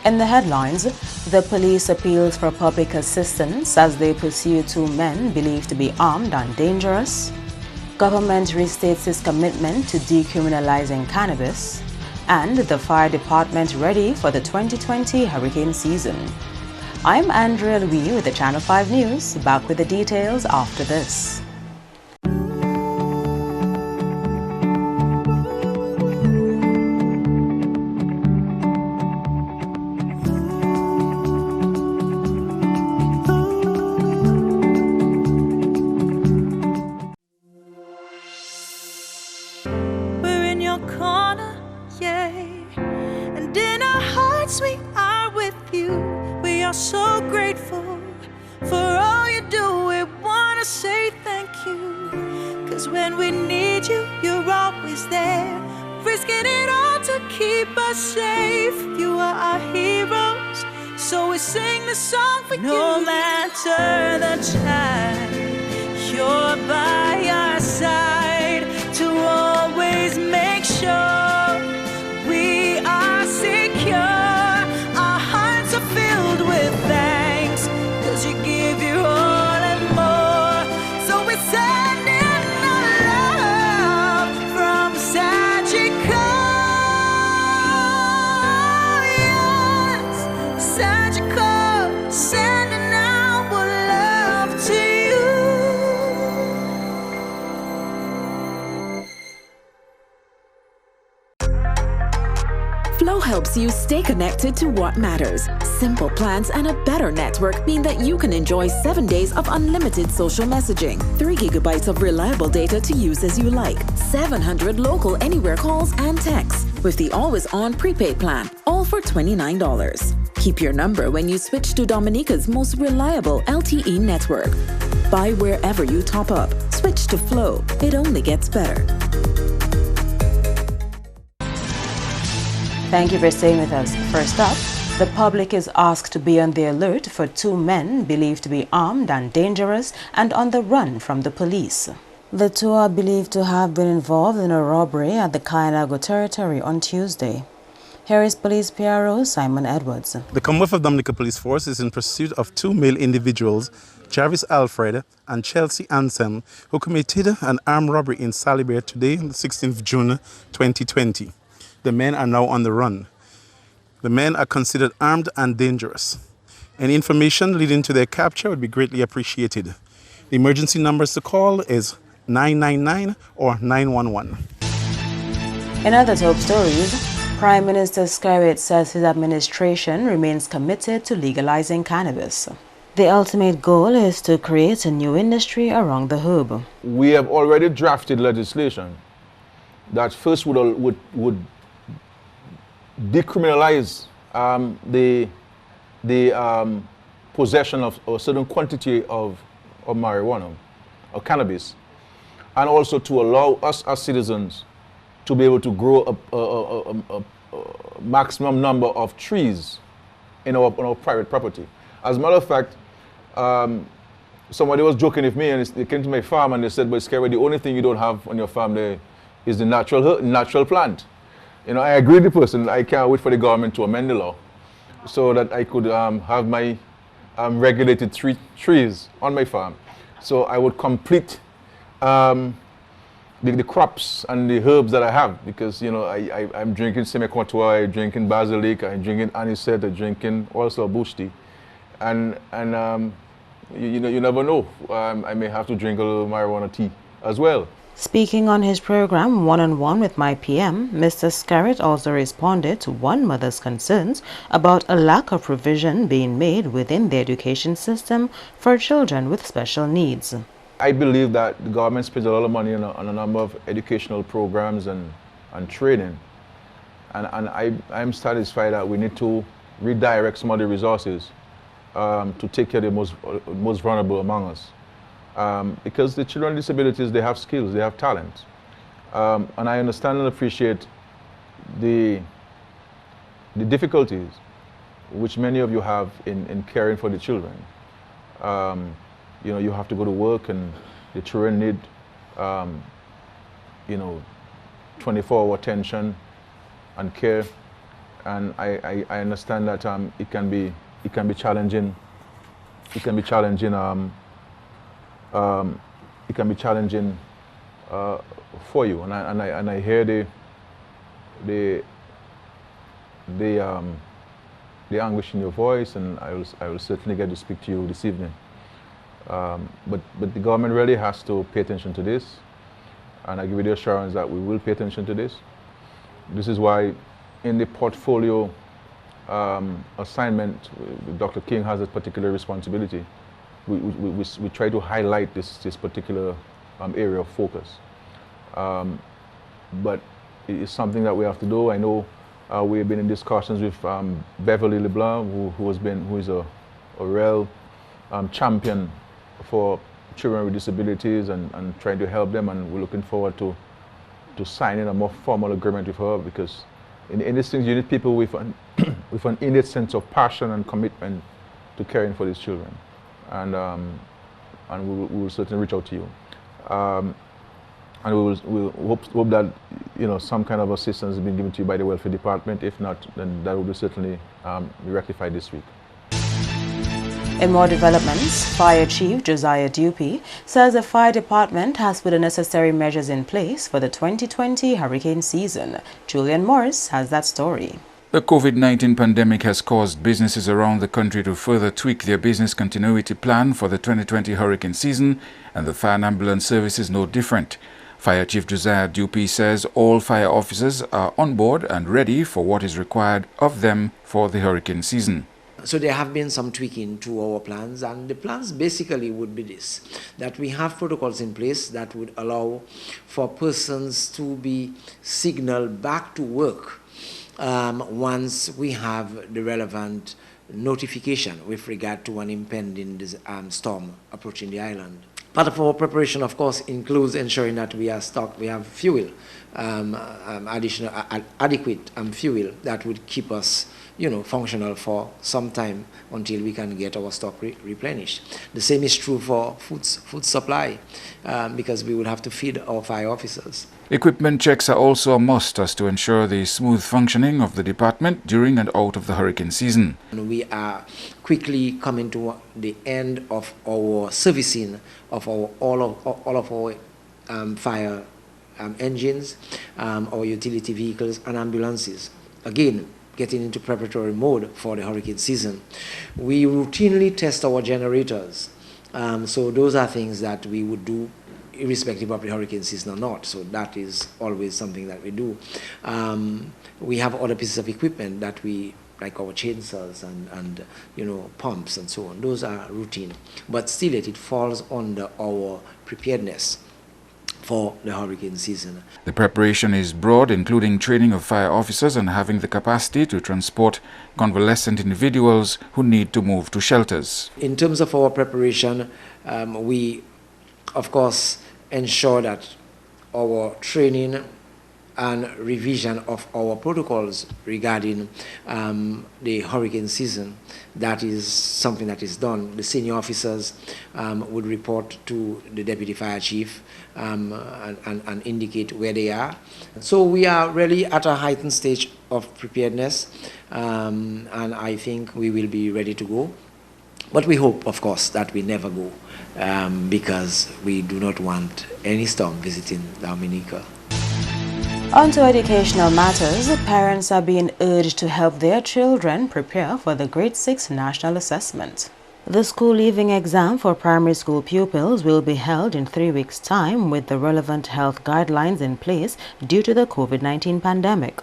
In the headlines, the police appeals for public assistance as they pursue two men believed to be armed and dangerous. Government restates its commitment to decriminalizing cannabis. And the fire department ready for the 2020 hurricane season. I'm Andrea Louis with the Channel 5 News, back with the details after this. And in our hearts we are with you. We are so grateful for all you do. We want to say thank you, 'cause when we need you, you're always there, risking it all to keep us safe. You are our heroes, so we sing the song for you. No matter the time, you're by our side to always make sure we are secure. Our hearts are filled with thanks, 'cause you give your all and more. So we send in our love from Sagicor. Yes, Sagicor, sending our love to you. Flow helps you stay connected to what matters. Simple plans and a better network mean that you can enjoy 7 days of unlimited social messaging, 3 gigabytes of reliable data to use as you like, 700 local anywhere calls and texts with the always-on prepaid plan, all for $29. Keep your number when you switch to Dominica's most reliable LTE network. Buy wherever you top up. Switch to Flow. It only gets better. Thank you for staying with us. First up, the public is asked to be on the alert for two men believed to be armed and dangerous and on the run from the police. The two are believed to have been involved in a robbery at the Cannabis territory on Tuesday. Here is Police PRO Simon Edwards. The Commonwealth Dominica Police Force is in pursuit of two male individuals, Jarvis Alfred and Chelsea Anselm, who committed an armed robbery in Salibert today, the 16th of June 2020. The men are now on the run. The men are considered armed and dangerous. Any information leading to their capture would be greatly appreciated. The emergency numbers to call is 999 or 911. In other top stories, Prime Minister Skerritt says his administration remains committed to legalizing cannabis. The ultimate goal is to create a new industry around the hub. We have already drafted legislation that first would decriminalize the possession of a certain quantity of marijuana or cannabis, and also to allow us as citizens to be able to grow a maximum number of trees in our private property. As a matter of fact, somebody was joking with me, and they came to my farm and they said, "But Scary, the only thing you don't have on your farm there is the natural plant." You know, I agree with the person. I can't wait for the government to amend the law so that I could have my regulated trees on my farm. So I would complete the crops and the herbs that I have, because, you know, I'm drinking semi-courtois, I'm drinking basilic, I'm drinking anisette, I'm drinking also bush tea. And you know, you never know. I may have to drink a little marijuana tea as well. Speaking on his program One-on-One with My PM, Mr. Skerritt also responded to one mother's concerns about a lack of provision being made within the education system for children with special needs. I believe that the government spends a lot of money on a number of educational programs and training. And I'm satisfied that we need to redirect some of the resources to take care of the most vulnerable among us. Because the children with disabilities, they have skills, they have talent. And I understand and appreciate the difficulties which many of you have in caring for the children. You know, you have to go to work, and the children need, you know, 24-hour attention and care. and I understand that it can be challenging. It can be challenging. It can be challenging for you, and I hear the anguish in your voice, and I will certainly get to speak to you this evening. But the government really has to pay attention to this, and I give you the assurance that we will pay attention to this. This is why in the portfolio assignment, Dr. King has a particular responsibility. We try to highlight this particular area of focus. But it is something that we have to do. I know we've been in discussions with Beverly LeBlanc, who is a real champion for children with disabilities and trying to help them, and we're looking forward to signing a more formal agreement with her, because in these things you need people with an with an innate sense of passion and commitment to caring for these children, and we will certainly reach out to you, and we'll hope that some kind of assistance has been given to you by the welfare department. If not, then that will be certainly be rectified this week. In more developments, Fire Chief Josiah Dupie says the fire department has put the necessary measures in place for the 2020 hurricane season. Julian Morris has that story. The COVID-19 pandemic has caused businesses around the country to further tweak their business continuity plan for the 2020 hurricane season, and the fire and ambulance service is no different. Fire Chief Josiah Dupie says all fire officers are on board and ready for what is required of them for the hurricane season. So there have been some tweaking to our plans, and the plans basically would be this, that we have protocols in place that would allow for persons to be signaled back to work once we have the relevant notification with regard to an impending storm approaching the island. Part of our preparation, of course, includes ensuring that we are stocked, we have fuel, adequate fuel that would keep us functional for some time until we can get our stock replenished. The same is true for food supply, because we will have to feed our fire officers. Equipment checks are also a must as to ensure the smooth functioning of the department during and out of the hurricane season. And we are quickly coming to the end of our servicing of all of our fire engines, our utility vehicles and ambulances. Again, getting into preparatory mode for the hurricane season. We routinely test our generators. So those are things that we would do irrespective of the hurricane season or not. So that is always something that we do. We have other pieces of equipment that we, like our chainsaws and pumps and so on. Those are routine. But still it falls under our preparedness for the hurricane season. The preparation is broad, including training of fire officers and having the capacity to transport convalescent individuals who need to move to shelters. In terms of our preparation, we, of course, ensure that our training and revision of our protocols regarding the hurricane season, that is something that is done. The senior officers would report to the deputy fire chief and indicate where they are. So we are really at a heightened stage of preparedness, and I think we will be ready to go. But we hope, of course, that we never go, because we do not want any storm visiting Dominica. On to educational matters, parents are being urged to help their children prepare for the Grade 6 National Assessment. The school leaving exam for primary school pupils will be held in 3 weeks' time with the relevant health guidelines in place due to the COVID-19 pandemic.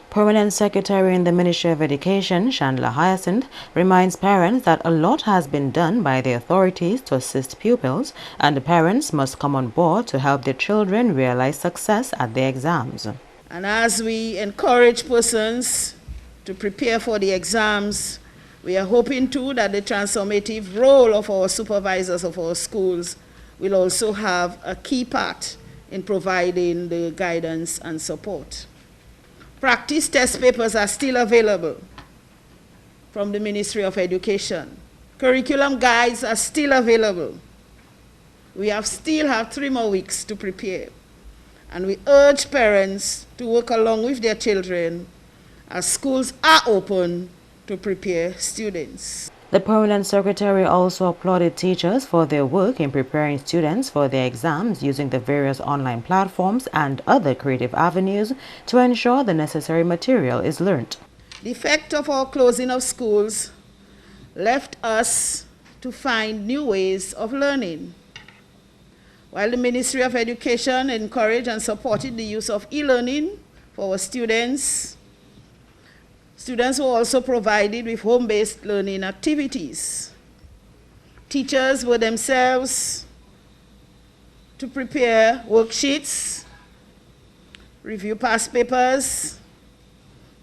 Permanent Secretary in the Ministry of Education, Chandler Hyacinth, reminds parents that a lot has been done by the authorities to assist pupils, and the parents must come on board to help their children realize success at their exams. And as we encourage persons to prepare for the exams, we are hoping too that the transformative role of our supervisors of our schools will also have a key part in providing the guidance and support. Practice test papers are still available from the Ministry of Education. Curriculum guides are still available. We still have 3 more weeks to prepare. And we urge parents to work along with their children as schools are open to prepare students. The Permanent Secretary also applauded teachers for their work in preparing students for their exams using the various online platforms and other creative avenues to ensure the necessary material is learnt. The effect of our closing of schools left us to find new ways of learning. While the Ministry of Education encouraged and supported the use of e-learning for our students, students were also provided with home-based learning activities. Teachers were themselves to prepare worksheets, review past papers.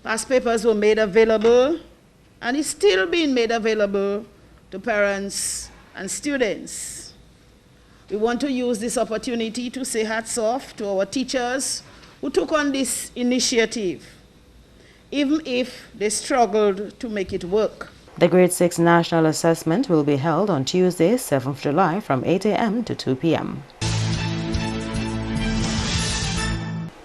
Past papers were made available, and is still being made available to parents and students. We want to use this opportunity to say hats off to our teachers who took on this initiative, even if they struggled to make it work. The Grade 6 National Assessment will be held on Tuesday, 7th July from 8 a.m. to 2 p.m.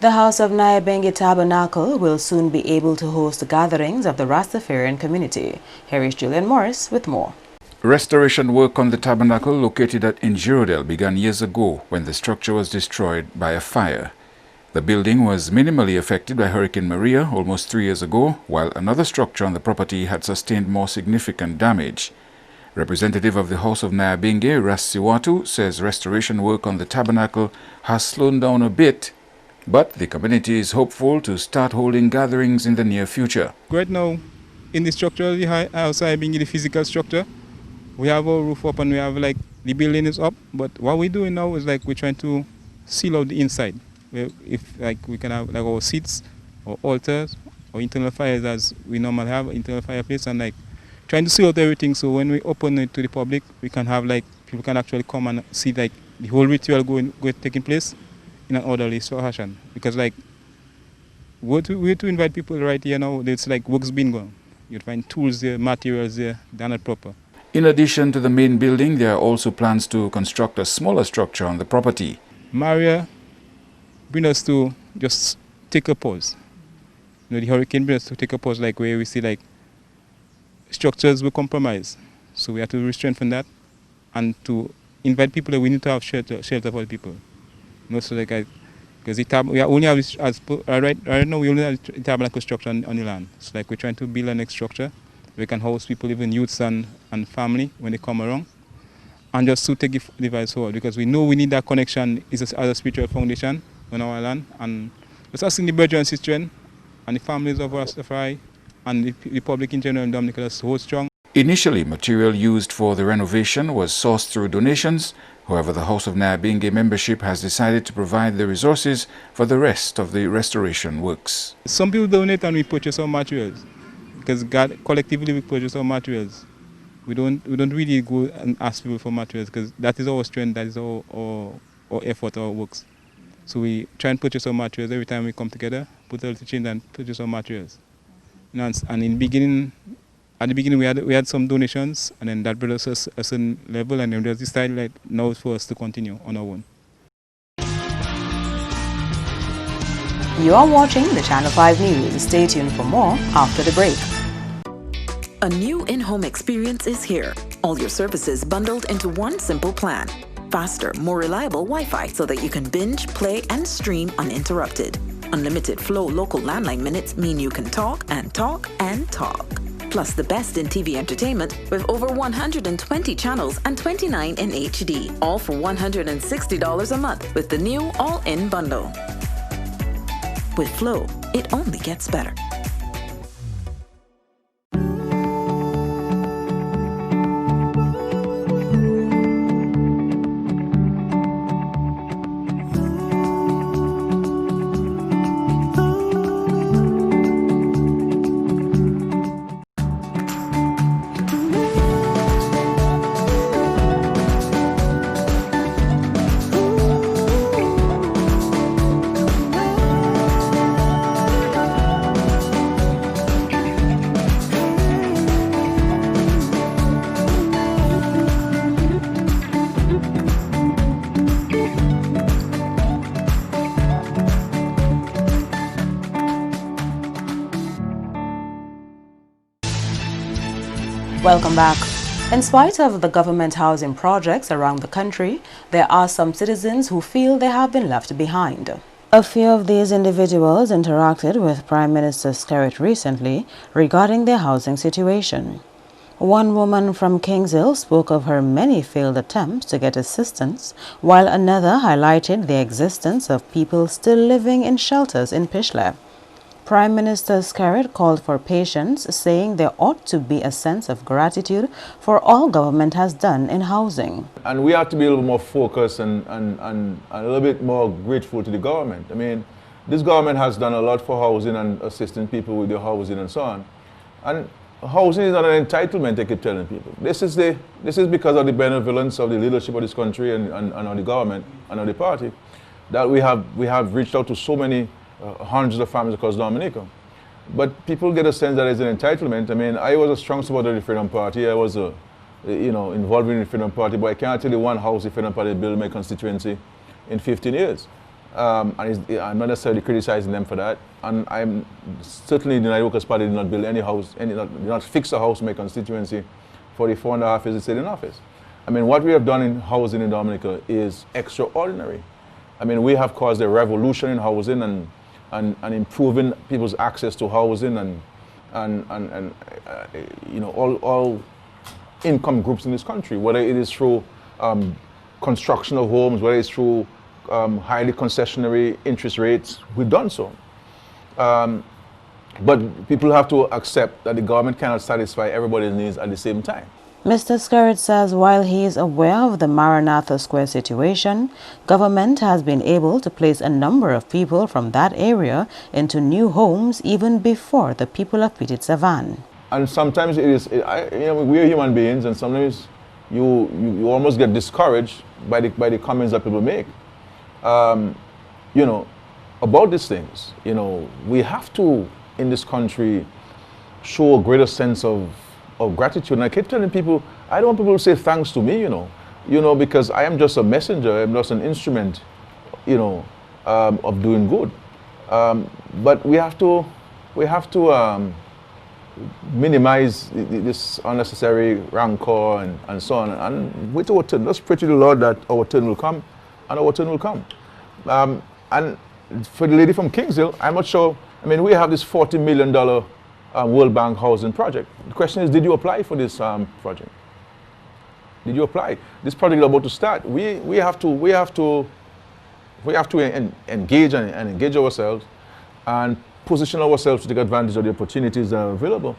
The House of Nyabinghi Tabernacle will soon be able to host gatherings of the Rastafarian community. Here is Julian Morris with more. Restoration work on the Tabernacle located at Injirodale began years ago when the structure was destroyed by a fire. The building was minimally affected by Hurricane Maria almost 3 years ago, while another structure on the property had sustained more significant damage. Representative of the House of Nyabinghi, Rassiwatu, says restoration work on the Tabernacle has slowed down a bit, but the community is hopeful to start holding gatherings in the near future. Right now, in the structure, the House of Nyabinghi, the physical structure, we have our roof up and we have like the building is up, but what we're doing now is like we're trying to seal out the inside. If like we can have like our seats or altars or internal fires as we normally have internal fireplace, and like trying to seal out everything so when we open it to the public, we can have like people can actually come and see like the whole ritual taking place in an orderly fashion. Because like we're to invite people right here now, it's like work's been going. You'd find tools there, materials there, they're not proper. In addition to the main building, there are also plans to construct a smaller structure on the property. Maria bring us to just take a pause. You know, the hurricane bring us to take a pause, like where we see like structures were compromised. So we have to restrain from that and to invite people that we need to have shelter for the people. You know, so like because we only have right now we only have the tabernacle structure on the land. So like we're trying to build a next structure. We can host people, even youths and family when they come around, and just to take the vibes forward, because we know we need that connection as a spiritual foundation on our land, and just asking the brothers and sisters and the families of Rastafari and the public in general in Dominica to hold strong. Initially, material used for the renovation was sourced through donations. However, the House of Nyabinghi membership has decided to provide the resources for the rest of the restoration works. Some people donate and we purchase our materials, because collectively we purchase our materials. We don't really go and ask people for materials, because that is our strength, that is our effort, our works. So we try and purchase our materials every time we come together, put a little change and purchase our materials. You know, and in at the beginning we had some donations, and then that brought us a certain level, and then we decided like now it's for us to continue on our own. You are watching the Channel 5 News. Stay tuned for more after the break. A new in-home experience is here. All your services bundled into one simple plan. Faster, more reliable Wi-Fi so that you can binge, play, and stream uninterrupted. Unlimited Flow local landline minutes mean you can talk and talk and talk. Plus the best in TV entertainment with over 120 channels and 29 in HD. All for $160 a month with the new all-in bundle. With Flow, it only gets better. Welcome back. In spite of the government housing projects around the country, there are some citizens who feel they have been left behind. A few of these individuals interacted with Prime Minister Skerrit recently regarding their housing situation. One woman from Kingshill spoke of her many failed attempts to get assistance, while another highlighted the existence of people still living in shelters in Pishle. Prime Minister Skerrit called for patience, saying there ought to be a sense of gratitude for all government has done in housing. And we have to be a little more focused and a little bit more grateful to the government. I mean, this government has done a lot for housing and assisting people with their housing and so on. And housing is not an entitlement, I keep telling people. This is because of the benevolence of the leadership of this country and of the government and of the party that we have reached out to so many hundreds of families across Dominica. But people get a sense that it's an entitlement. I mean, I was a strong supporter of the Freedom Party. I was involved in the Freedom Party, but I can't tell you one house the Freedom Party built in my constituency in 15 years. I'm not necessarily criticizing them for that. And I'm certainly the United Workers' Party did not build any house, did not fix a house in my constituency for the 4.5 years it stayed in office. I mean, what we have done in housing in Dominica is extraordinary. I mean, we have caused a revolution in housing and improving people's access to housing and all income groups in this country, whether it is through construction of homes, whether it's through highly concessionary interest rates, we've done so. But people have to accept that the government cannot satisfy everybody's needs at the same time. Mr. Skerrit says while he is aware of the Maranatha Square situation, government has been able to place a number of people from that area into new homes even before the people of Petit Savan. And sometimes we're human beings, and sometimes you almost get discouraged by the comments that people make. About these things. We have to, in this country, show a greater sense of gratitude. And I keep telling people, I don't want people to say thanks to me, because I am just a messenger, I'm just an instrument, of doing good. But we have to minimize this unnecessary rancor and so on. And wait our turn. Let's pray to the Lord that our turn will come, and our turn will come. And for the lady from Kingshill, I'm not sure. I mean, we have this $40 million World Bank housing project. The question is, did you apply for this project? Did you apply? This project is about to start. We have to engage and engage ourselves and position ourselves to take advantage of the opportunities that are available.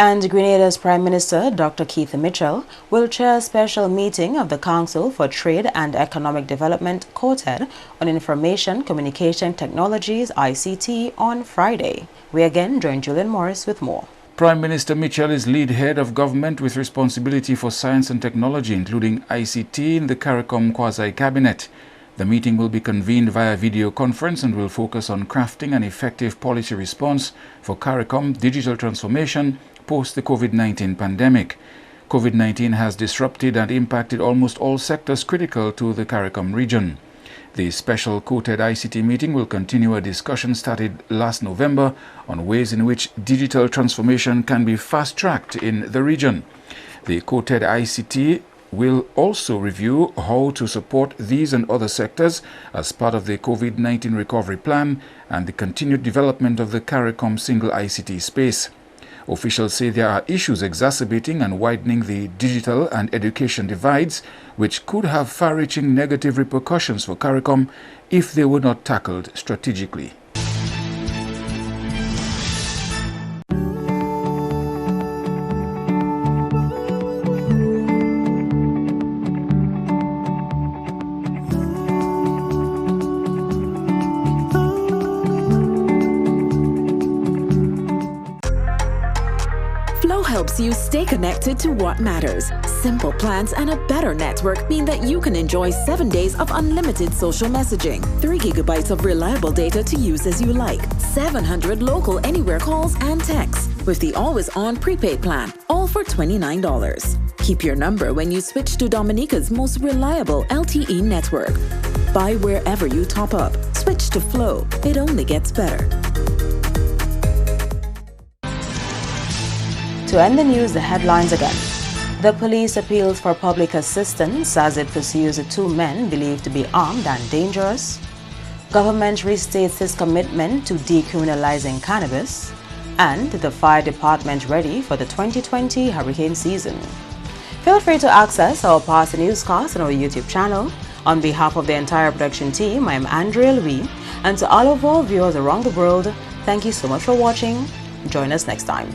And Grenada's Prime Minister, Dr. Keith Mitchell, will chair a special meeting of the Council for Trade and Economic Development, COTED, on Information Communication Technologies, ICT, on Friday. We again join Julian Morris with more. Prime Minister Mitchell is lead head of government with responsibility for science and technology, including ICT, in the CARICOM Quasi-Cabinet. The meeting will be convened via video conference and will focus on crafting an effective policy response for CARICOM digital transformation post the COVID-19 pandemic. COVID-19 has disrupted and impacted almost all sectors critical to the CARICOM region. The special COTED ICT meeting will continue a discussion started last November on ways in which digital transformation can be fast-tracked in the region. The COTED ICT will also review how to support these and other sectors as part of the COVID-19 recovery plan and the continued development of the CARICOM single ICT space. Officials say there are issues exacerbating and widening the digital and education divides, which could have far-reaching negative repercussions for CARICOM if they were not tackled strategically. Helps you stay connected to what matters. Simple plans and a better network mean that you can enjoy 7 days of unlimited social messaging, 3 gigabytes of reliable data to use as you like, 700 local anywhere calls and texts with the always-on prepaid plan, all for $29. Keep your number when you switch to Dominica's most reliable LTE network. Buy wherever you top up. Switch to Flow. It only gets better. To end the news, the headlines again. The police appeals for public assistance as it pursues two men believed to be armed and dangerous. Government restates its commitment to decriminalizing cannabis. And the fire department ready for the 2020 hurricane season. Feel free to access our past newscasts on our YouTube channel. On behalf of the entire production team, I am Andrea Louis, and to all of our viewers around the world, thank you so much for watching. Join us next time.